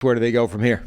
Where do they go from here?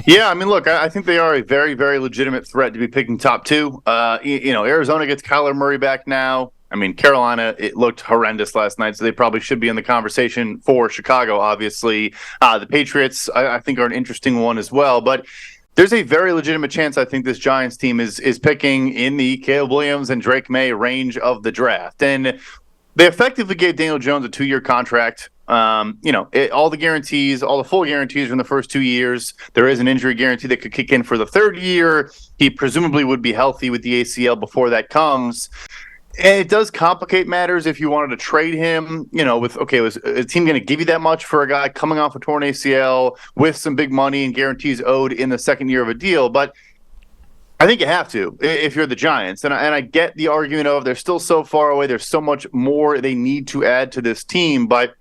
Yeah, I mean, look, I think they are a very, very legitimate threat to be picking top two. Arizona gets Kyler Murray back now. I mean, Carolina, it looked horrendous last night, so they probably should be in the conversation for Chicago, obviously. The Patriots, I think, are an interesting one as well. But there's a very legitimate chance I think this Giants team is picking in the Caleb Williams and Drake May range of the draft. And they effectively gave Daniel Jones a 2-year contract. All the guarantees, all the full guarantees in the first 2 years. There is an injury guarantee that could kick in for the third year. He presumably would be healthy with the ACL before that comes. And it does complicate matters if you wanted to trade him, was a team going to give you that much for a guy coming off a torn ACL with some big money and guarantees owed in the second year of a deal? But I think you have to if you're the Giants. And I get the argument of they're still so far away. There's so much more they need to add to this team. But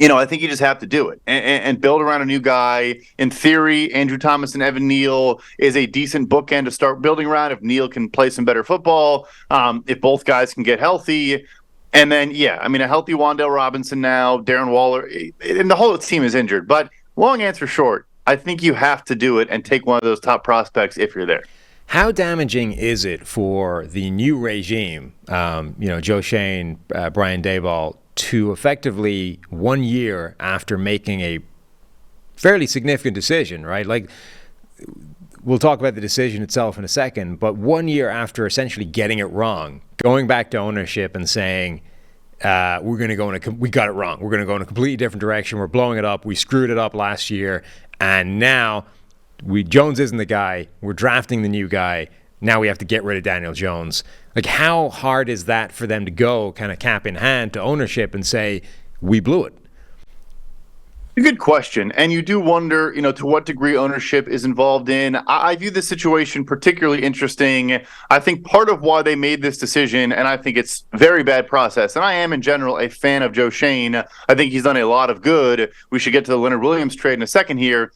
I think you just have to do it and build around a new guy. In theory, Andrew Thomas and Evan Neal is a decent bookend to start building around if Neal can play some better football, if both guys can get healthy. And then, a healthy Wan'Dale Robinson now, Darren Waller, and the whole team is injured. But long answer short, I think you have to do it and take one of those top prospects if you're there. How damaging is it for the new regime, Joe Schoen, Brian Daboll, to effectively 1 year after making a fairly significant decision, right? Like, we'll talk about the decision itself in a second, but 1 year after essentially getting it wrong, going back to ownership and saying, we got it wrong. We're going to go in a completely different direction. We're blowing it up. We screwed it up last year. And now Jones isn't the guy. We're drafting the new guy. Now we have to get rid of Daniel Jones. Like, how hard is that for them to go kind of cap in hand to ownership and say, we blew it? A good question. And you do wonder, to what degree ownership is involved in. I view this situation particularly interesting. I think part of why they made this decision, and I think it's very bad process, and I am in general a fan of Joe Schoen. I think he's done a lot of good. We should get to the Leonard Williams trade in a second here.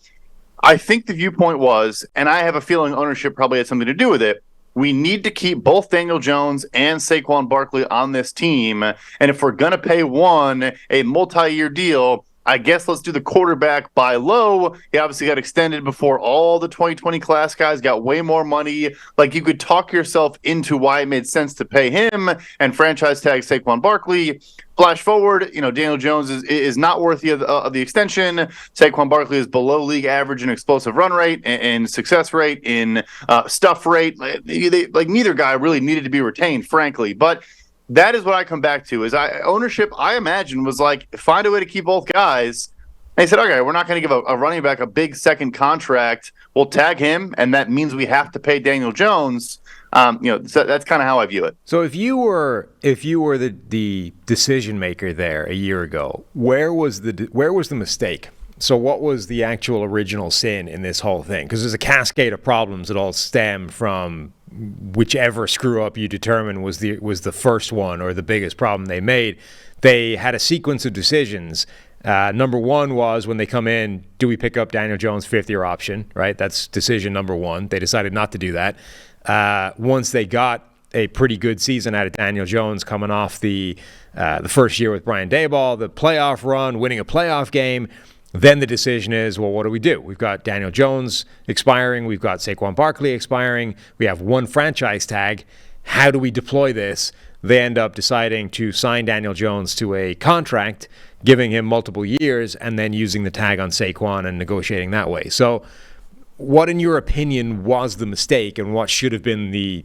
I think the viewpoint was, and I have a feeling ownership probably had something to do with it, we need to keep both Daniel Jones and Saquon Barkley on this team. And if we're going to pay one a multi-year deal, I guess let's do the quarterback buy low. He obviously got extended before all the 2020 class guys got way more money. Like, you could talk yourself into why it made sense to pay him and franchise tag Saquon Barkley. Flash forward, Daniel Jones is not worthy of the extension. Saquon Barkley is below league average in explosive run rate and success rate, in stuff rate. Neither guy really needed to be retained, frankly. But that is what I come back to. Ownership, I imagine, was like, find a way to keep both guys. And they said, okay, we're not going to give a running back a big second contract. We'll tag him, and that means we have to pay Daniel Jones. So that's kind of how I view it. So if you were the decision maker there a year ago, where was the mistake? So what was the actual original sin in this whole thing? Because there's a cascade of problems that all stem from whichever screw up you determine was the first one or the biggest problem they made. They had a sequence of decisions. Number one was, when they come in, do we pick up Daniel Jones' fifth-year option, right? That's decision number one. They decided not to do that. Once they got a pretty good season out of Daniel Jones coming off the first year with Brian Daboll, the playoff run, winning a playoff game, then the decision is, well, what do? We've got Daniel Jones expiring. We've got Saquon Barkley expiring. We have one franchise tag. How do we deploy this? They end up deciding to sign Daniel Jones to a contract, giving him multiple years, and then using the tag on Saquon and negotiating that way. So what, in your opinion, was the mistake, and what should have been the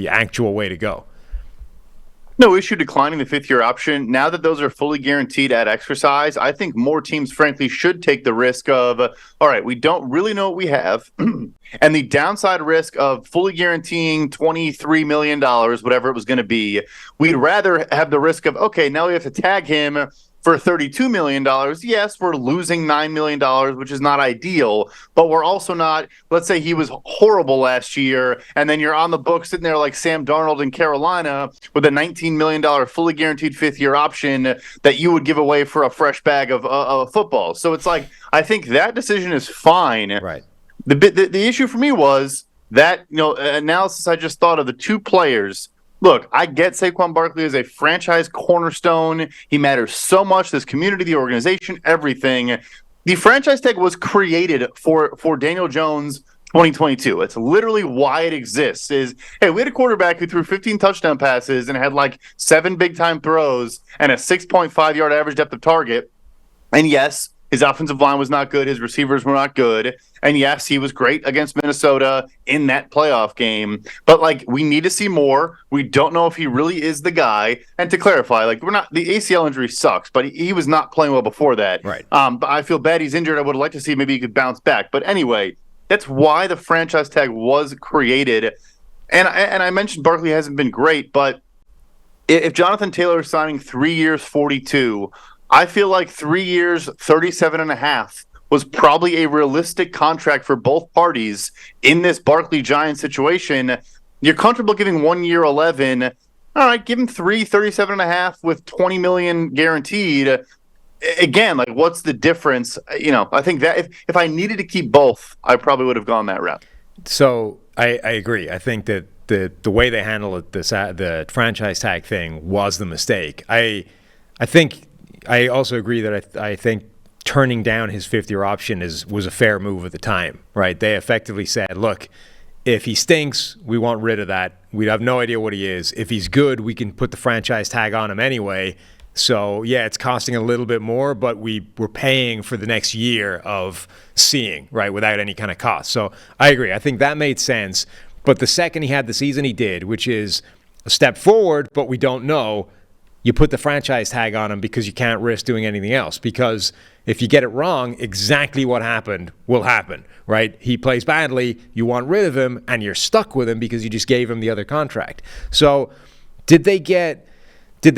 actual way to go? No issue declining the fifth-year option. Now that those are fully guaranteed at exercise, I think more teams, frankly, should take the risk of, all right, we don't really know what we have, and the downside risk of fully guaranteeing $23 million, whatever it was going to be. We'd rather have the risk of, okay, now we have to tag him for $32 million. Yes, we're losing $9 million, which is not ideal, but we're also not, let's say he was horrible last year, and then you're on the books sitting there like Sam Darnold in Carolina with a $19 million fully guaranteed fifth-year option that you would give away for a fresh bag of football. So it's like, I think that decision is fine. Right. The issue for me was that, analysis I just thought of the two players. Look, I get Saquon Barkley as a franchise cornerstone. He matters so much, this community, the organization, everything. the franchise tag was created for Daniel Jones 2022. It's literally why it exists. Is, hey, we had a quarterback who threw 15 touchdown passes and had like 7 big time throws and a 6.5 yard average depth of target. And yes, his offensive line was not good. His receivers were not good. And yes, he was great against Minnesota in that playoff game. But like, we need to see more. We don't know if he really is the guy. And to clarify, like, we're not, the ACL injury sucks, but he was not playing well before that. Right. But I feel bad he's injured. I would like to see maybe he could bounce back. But anyway, that's why the franchise tag was created. And I mentioned Barkley hasn't been great, but if Jonathan Taylor is signing 3 years, 42, I feel like 3 years, 37.5 was probably a realistic contract for both parties in this Barkley Giants situation. You're comfortable giving 1 year, 11. All right, give him 37.5 with 20 million guaranteed. Again, like, what's the difference? I think that if I needed to keep both, I probably would have gone that route. So I agree. I think that the way they handled it, the franchise tag thing was the mistake. I think I also agree that I think turning down his 5th-year option was a fair move at the time, right? They effectively said, look, if he stinks, we want rid of that. We have no idea what he is. If he's good, we can put the franchise tag on him anyway. So, yeah, it's costing a little bit more, but we're paying for the next year of seeing, right, without any kind of cost. So I agree. I think that made sense. But the second he had the season he did, which is a step forward, but we don't know, you put the franchise tag on him because you can't risk doing anything else. Because if you get it wrong, exactly what happened will happen, right? He plays badly, you want rid of him, and you're stuck with him because you just gave him the other contract. So did they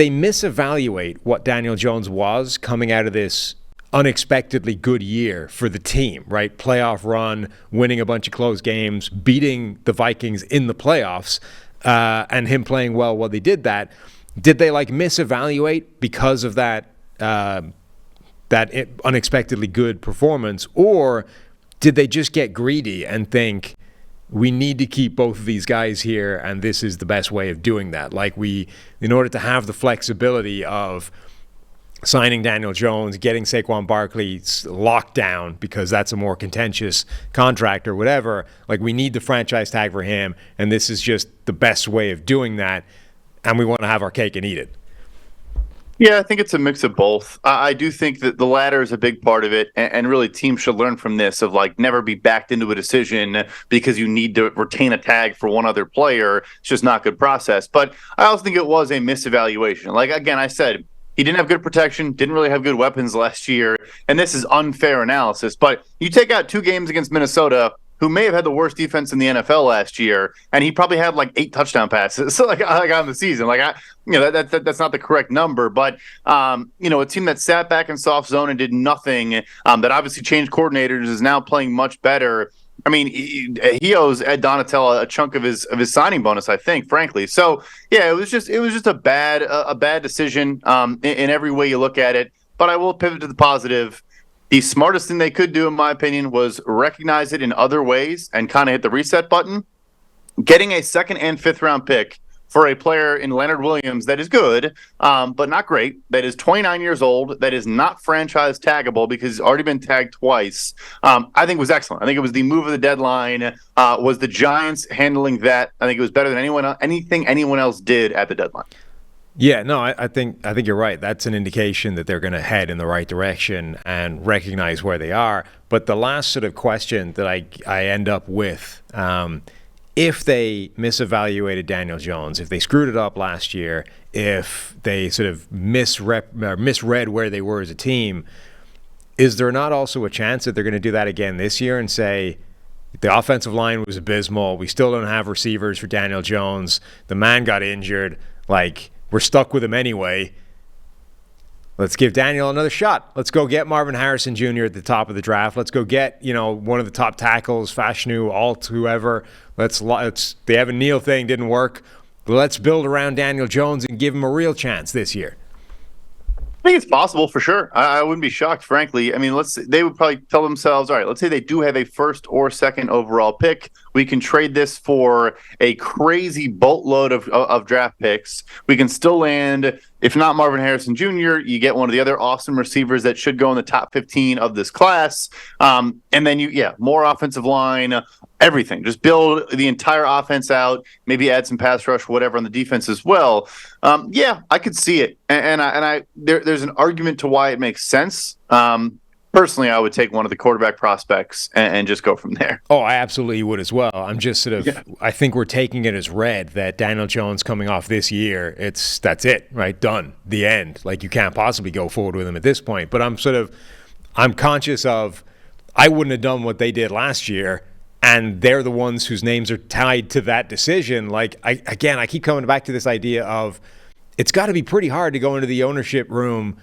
misevaluate what Daniel Jones was coming out of this unexpectedly good year for the team, right? Playoff run, winning a bunch of close games, beating the Vikings in the playoffs, and him playing well while they did that. Did they misevaluate because of that unexpectedly good performance, or did they just get greedy and think we need to keep both of these guys here and this is the best way of doing that? In order to have the flexibility of signing Daniel Jones, getting Saquon Barkley locked down because that's a more contentious contract or whatever, we need the franchise tag for him, and this is just the best way of doing that. And we want to have our cake and eat it. Yeah, I think it's a mix of both. I do think that the latter is a big part of it, and really teams should learn from this of never be backed into a decision because you need to retain a tag for one other player. It's just not a good process. But I also think it was a misevaluation. Again, I said he didn't have good protection, didn't really have good weapons last year, and this is unfair analysis. But you take out 2 games against Minnesota, who may have had the worst defense in the NFL last year, and he probably had 8 touchdown passes on the season. That's not the correct number, but a team that sat back in soft zone and did nothing, that obviously changed coordinators, is now playing much better. I mean, he owes Ed Donatella a chunk of his signing bonus, I think, frankly. So yeah, it was just a bad decision in every way you look at it. But I will pivot to the positive. The smartest thing they could do, in my opinion, was recognize it in other ways and kind of hit the reset button. Getting a 2nd and 5th round pick for a player in Leonard Williams that is good, but not great, that is 29 years old, that is not franchise taggable because he's already been tagged twice, I think was excellent. I think it was the move of the deadline. Was the Giants handling that? I think it was better than anything anyone else did at the deadline. Yeah, no, I think you're right. That's an indication that they're going to head in the right direction and recognize where they are. But the last sort of question that I end up with, if they misevaluated Daniel Jones, if they screwed it up last year, if they sort of misread where they were as a team, is there not also a chance that they're going to do that again this year and say, the offensive line was abysmal, we still don't have receivers for Daniel Jones, the man got injured, we're stuck with him anyway. Let's give Daniel another shot. Let's go get Marvin Harrison Jr. at the top of the draft. Let's go get, one of the top tackles, Fashanu, Alt, whoever. The Evan Neal thing didn't work. Let's build around Daniel Jones and give him a real chance this year. I think it's possible for sure. I wouldn't be shocked, frankly. I mean, they would probably tell themselves, all right, let's say they do have a 1st or 2nd overall pick. We can trade this for a crazy boatload of draft picks. We can still land, if not Marvin Harrison Jr., you get one of the other awesome receivers that should go in the top 15 of this class. And then more offensive line, everything. Just build the entire offense out, maybe add some pass rush, whatever on the defense as well. I could see it. There's an argument to why it makes sense. Personally, I would take one of the quarterback prospects and just go from there. Oh, I absolutely would as well. I'm just I think we're taking it as read that Daniel Jones coming off this year, that's it, right? Done. The end. Like, you can't possibly go forward with him at this point. But I'm conscious of, I wouldn't have done what they did last year, and they're the ones whose names are tied to that decision. Like, I keep coming back to this idea of, it's got to be pretty hard to go into the ownership room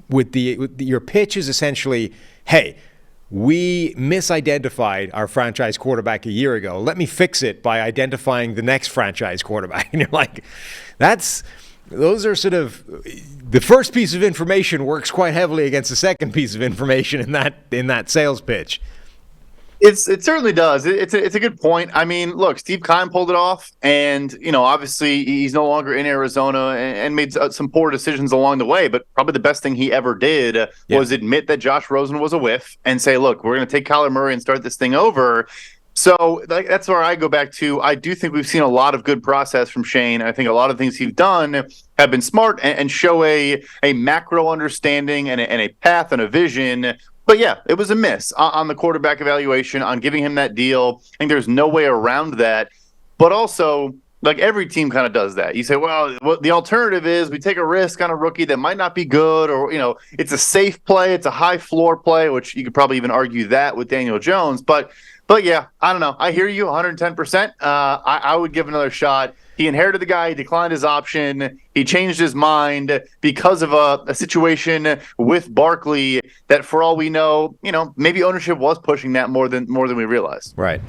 with your pitch is essentially, hey, we misidentified our franchise quarterback a year ago. Let me fix it by identifying the next franchise quarterback. And you're like, those are sort of, the first piece of information works quite heavily against the second piece of information in that sales pitch. It certainly does. It's a good point. I mean, look, Steve Keim pulled it off, and obviously he's no longer in Arizona and made some poor decisions along the way. But probably the best thing he ever did was admit that Josh Rosen was a whiff and say, "Look, we're going to take Kyler Murray and start this thing over." So that's where I go back to. I do think we've seen a lot of good process from Shane. I think a lot of things he's done have been smart and show a macro understanding and a path and a vision. But yeah, it was a miss on the quarterback evaluation, on giving him that deal. I think there's no way around that. But also, like, every team kind of does that. You say, well, the alternative is we take a risk on a rookie that might not be good, or, it's a safe play, it's a high floor play, which you could probably even argue that with Daniel Jones. But yeah, I don't know. I hear you 110%. I would give another shot. He inherited the guy. He declined his option. He changed his mind because of a situation with Barkley that, for all we know, maybe ownership was pushing that more than we realized. Right.